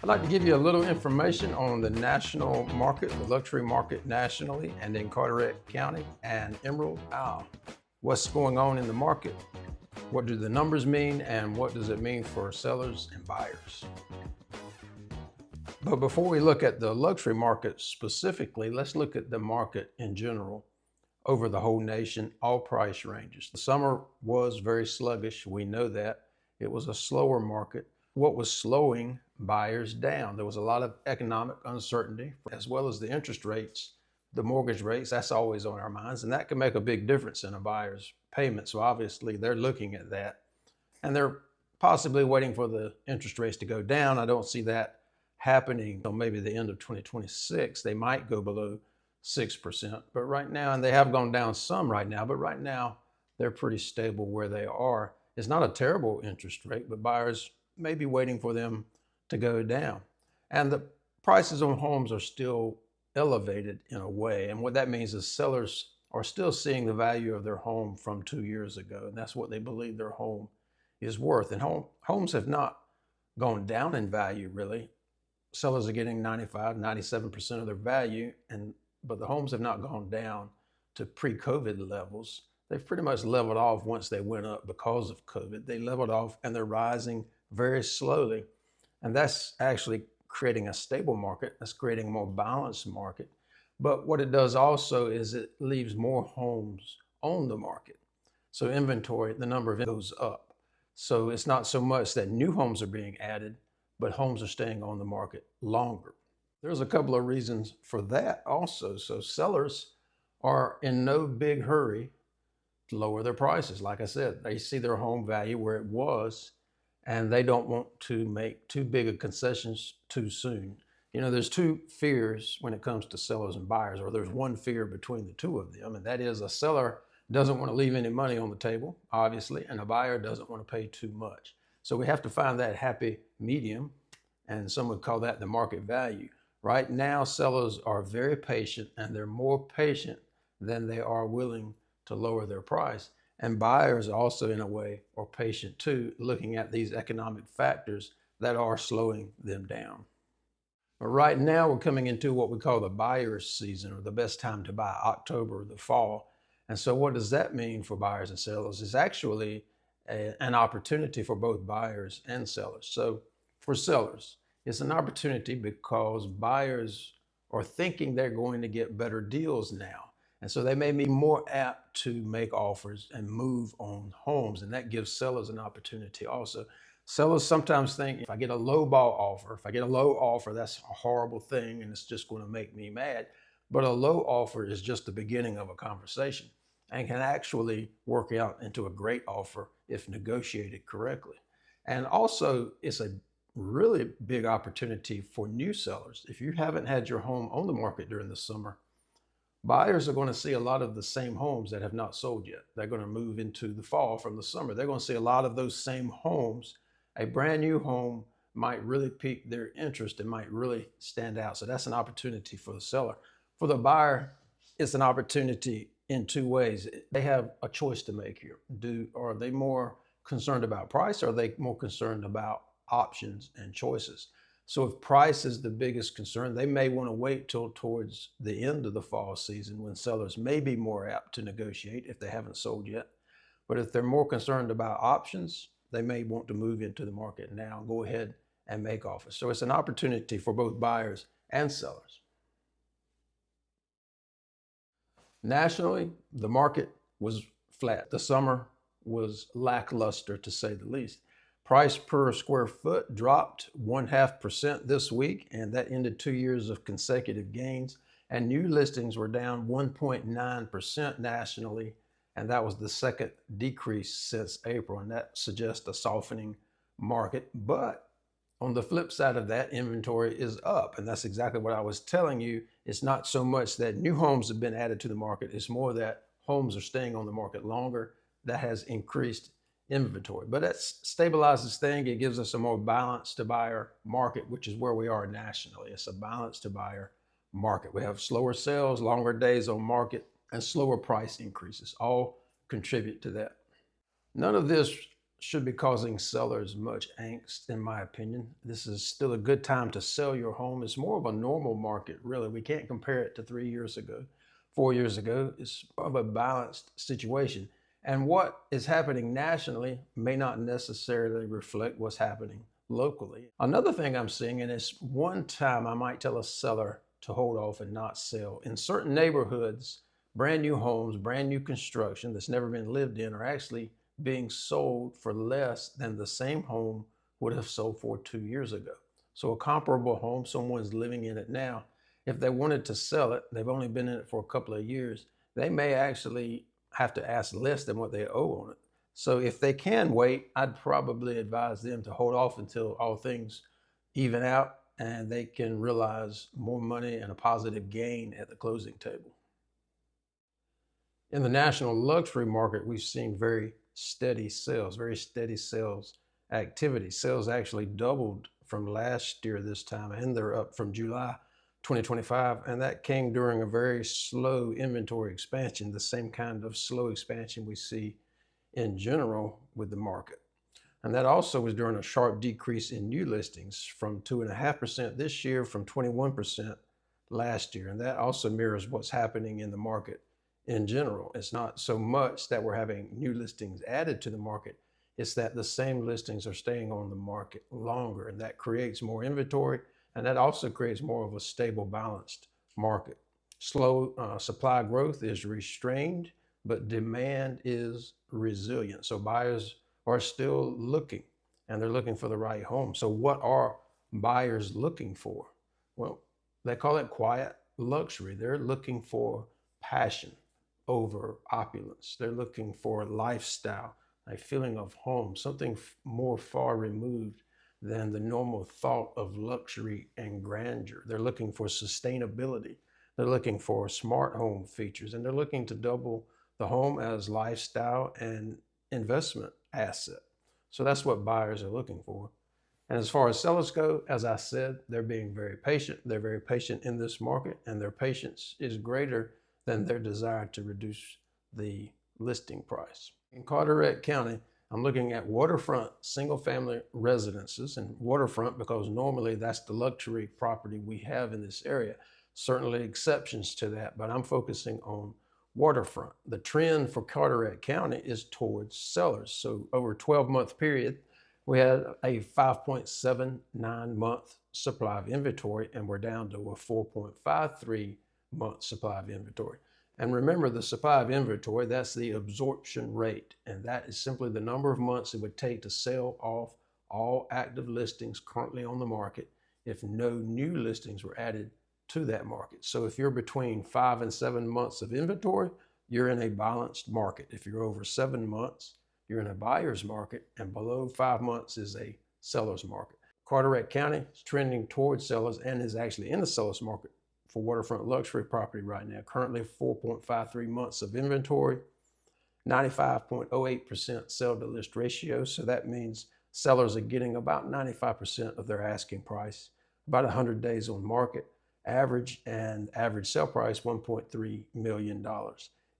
I'd like to give you a little information on the national market, the luxury market nationally, and in Carteret County and Emerald Isle. What's going on in the market? What do the numbers mean, and what does it mean for sellers and buyers? But before we look at the luxury market specifically, let's look at the market in general over the whole nation, all price ranges. The summer was very sluggish. We know that. It was a slower market. What was slowing buyers down? There was a lot of economic uncertainty, as well as the interest rates, the mortgage rates. That's always on our minds, and that can make a big difference in a buyer's payment. So obviously they're looking at that, and they're possibly waiting for the interest rates to go down. I don't see that happening until maybe the end of 2026. They might go below 6%, but right now, and they have gone down some right now, but right now they're pretty stable where they are. It's not a terrible interest rate, but buyers may be waiting for them to go down. And the prices on homes are still elevated in a way. And what that means is sellers are still seeing the value of their home from 2 years ago, and that's what they believe their home is worth. And homes have not gone down in value, really. Sellers are getting 95, 97% of their value, but the homes have not gone down to pre-COVID levels. They've pretty much leveled off once they went up because of COVID. They leveled off and they're rising very slowly. And that's actually creating a stable market. That's creating a more balanced market. But what it does also is it leaves more homes on the market. So inventory, the number of it goes up. So it's not so much that new homes are being added, but homes are staying on the market longer. There's a couple of reasons for that also. So sellers are in no big hurry to lower their prices. Like I said, they see their home value where it was, and they don't want to make too big of concessions too soon. You know, there's two fears when it comes to sellers and buyers, or there's one fear between the two of them, and that is a seller doesn't want to leave any money on the table, obviously, and a buyer doesn't want to pay too much. So we have to find that happy medium, and some would call that the market value. Right now, sellers are very patient, and they're more patient than they are willing to lower their price. And buyers also, in a way, are patient too, looking at these economic factors that are slowing them down. But right now, we're coming into what we call the buyer's season, or the best time to buy, October, the fall. And so what does that mean for buyers and sellers? It's actually an opportunity for both buyers and sellers. So for sellers, it's an opportunity because buyers are thinking they're going to get better deals now. And so they may be more apt to make offers and move on homes. And that gives sellers an opportunity also. Sellers sometimes think, if I get a low offer, that's a horrible thing and it's just going to make me mad. But a low offer is just the beginning of a conversation and can actually work out into a great offer if negotiated correctly. And also, it's a really big opportunity for new sellers. If you haven't had your home on the market during the summer, buyers are going to see a lot of the same homes that have not sold yet. They're going to move into the fall from the summer. They're going to see a lot of those same homes. A brand new home might really pique their interest and might really stand out. So that's an opportunity for the seller. For the buyer, it's an opportunity in two ways. They have a choice to make here. Are they more concerned about price, or are they more concerned about options and choices? So if price is the biggest concern, they may want to wait till towards the end of the fall season when sellers may be more apt to negotiate if they haven't sold yet. But if they're more concerned about options, they may want to move into the market now, go ahead and make offers. So it's an opportunity for both buyers and sellers. Nationally, the market was flat. The summer was lackluster, to say the least. Price per square foot dropped 0.5% this week, and that ended 2 years of consecutive gains. And new listings were down 1.9% nationally, and that was the second decrease since April, and that suggests a softening market. But on the flip side of that, inventory is up, and that's exactly what I was telling you. It's not so much that new homes have been added to the market, it's more that homes are staying on the market longer. That has increased inventory, but that stabilizes things. It gives us a more balanced to buyer market, which is where we are nationally. It's a balanced to buyer market. We have slower sales, longer days on market, and slower price increases all contribute to that. None of this should be causing sellers much angst, in my opinion. This is still a good time to sell your home. It's more of a normal market, really. We can't compare it to 3 years ago, 4 years ago. It's more of a balanced situation. And what is happening nationally may not necessarily reflect what's happening locally. Another thing I'm seeing, and it's one time I might tell a seller to hold off and not sell. In certain neighborhoods, brand new homes, brand new construction that's never been lived in are actually being sold for less than the same home would have sold for 2 years ago. So a comparable home, someone's living in it now. If they wanted to sell it, they've only been in it for a couple of years, they may actually have to ask less than what they owe on it. So if they can wait, I'd probably advise them to hold off until all things even out and they can realize more money and a positive gain at the closing table. In the national luxury market, we've seen very steady sales activity. Sales actually doubled from last year this time, and they're up from July 2025. And that came during a very slow inventory expansion, the same kind of slow expansion we see in general with the market. And that also was during a sharp decrease in new listings from 2.5% this year, from 21% last year. And that also mirrors what's happening in the market in general. It's not so much that we're having new listings added to the market, it's that the same listings are staying on the market longer, and that creates more inventory, and that also creates more of a stable, balanced market. Slow supply growth is restrained, but demand is resilient. So buyers are still looking, and they're looking for the right home. So what are buyers looking for? Well, they call it quiet luxury. They're looking for passion over opulence. They're looking for lifestyle, a feeling of home, something more far removed than the normal thought of luxury and grandeur. They're looking for sustainability. They're looking for smart home features, and they're looking to double the home as lifestyle and investment asset. So that's what buyers are looking for. And as far as sellers go, as I said, they're being very patient. They're very patient in this market, and their patience is greater than their desire to reduce the listing price. In Carteret County, I'm looking at waterfront single-family residences, and waterfront because normally that's the luxury property we have in this area. Certainly exceptions to that, but I'm focusing on waterfront. The trend for Carteret County is towards sellers. So over a 12-month period, we had a 5.79 month supply of inventory, and we're down to a 4.53 month supply of inventory. And remember, the supply of inventory, that's the absorption rate, and that is simply the number of months it would take to sell off all active listings currently on the market if no new listings were added to that market. So if you're between 5 and 7 months of inventory, you're in a balanced market. If you're over 7 months, you're in a buyer's market, and below 5 months is a seller's market. Carteret County is trending towards sellers and is actually in the seller's market for waterfront luxury property right now. Currently 4.53 months of inventory, 95.08% sell to list ratio. So that means sellers are getting about 95% of their asking price, about 100 days on market. Average sale price $1.3 million.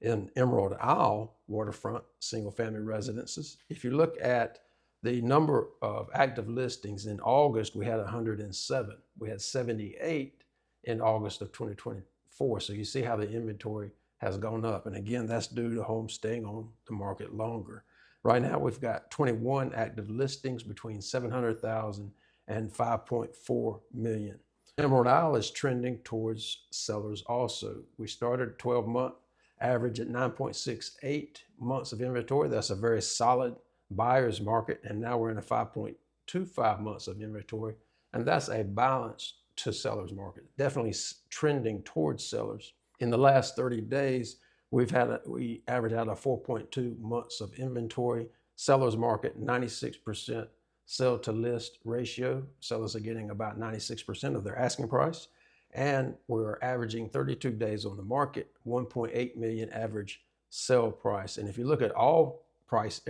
In Emerald Isle waterfront single family residences, if you look at the number of active listings in August, we had 107. We had 78 in August of 2024. So you see how the inventory has gone up. And again, that's due to homes staying on the market longer. Right now, we've got 21 active listings between 700,000 and 5.4 million. Emerald Isle is trending towards sellers also. We started 12-month average at 9.68 months of inventory. That's a very solid buyer's market. And now we're in a 5.25 months of inventory. And that's a balance to sellers market, definitely trending towards sellers. In the last 30 days, we average out a 4.2 months of inventory. Sellers market, 96% sell to list ratio. Sellers are getting about 96% of their asking price. And we're averaging 32 days on the market, 1.8 million average sell price. And if you look at all price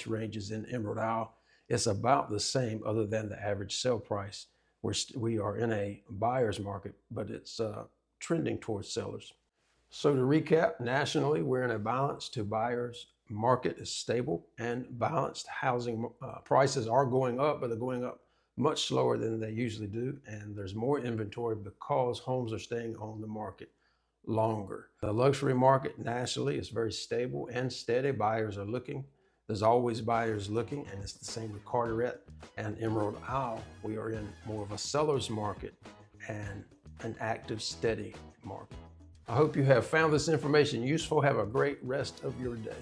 ranges in Emerald Isle, it's about the same other than the average sell price. We are in a buyer's market, but it's trending towards sellers. So to recap, nationally, we're in a balance to buyers. Market is stable and balanced. Housing prices are going up, but they're going up much slower than they usually do. And there's more inventory because homes are staying on the market longer. The luxury market nationally is very stable and steady. Buyers are looking. There's always buyers looking, and it's the same with Carteret and Emerald Isle. We are in more of a seller's market and an active, steady market. I hope you have found this information useful. Have a great rest of your day.